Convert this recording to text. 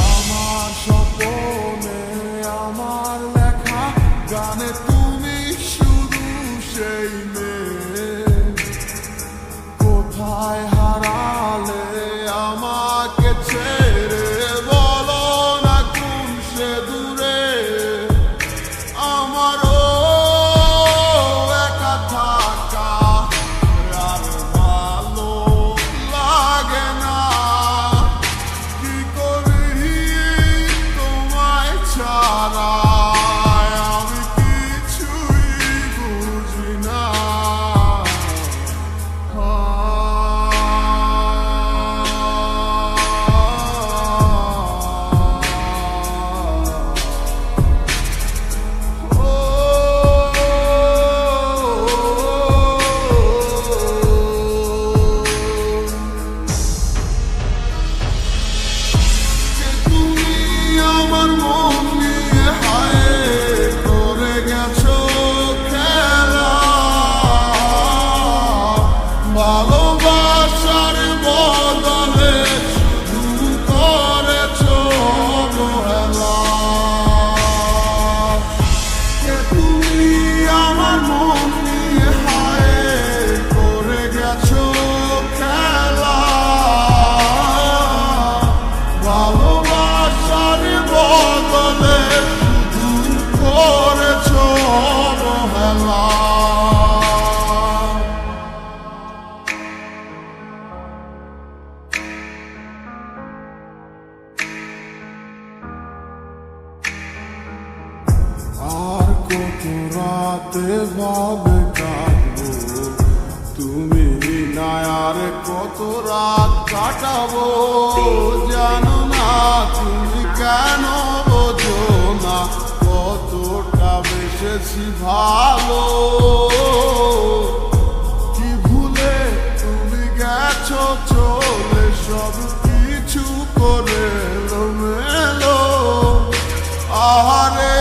আমার স্বপ্নে আমার লেখা গানে তুমি শুধু সেই মেয়ে। কোথায় হারালে আমাকে ছেড়ে, বলো না কোন সে দূরে। আমারও একা থাকা আর ভালো লাগে না। কি করি তোমায় ছাড়া আমি কিছুই বুঝি না। আমার মন নিয়ে হায় করে গেছো খেলা। ভালোবাসার বদলে শুধু করেছো অবহেলা। তুমি আমার মন নিয়ে হায় করে গেছো খেলা। ভালোবাসার বদলে শুধু করেছো অবহেলা। আর কত রাতে ভাবে কাটবো, তুমি না আর কত রাত কাটাবো। জানো না তুমি কেন বোঝো না কতটা বেসেছি ভালো। কি ভুলে তুমি গেছো চলে, সব কিছু করে এলোমেলো। আহারে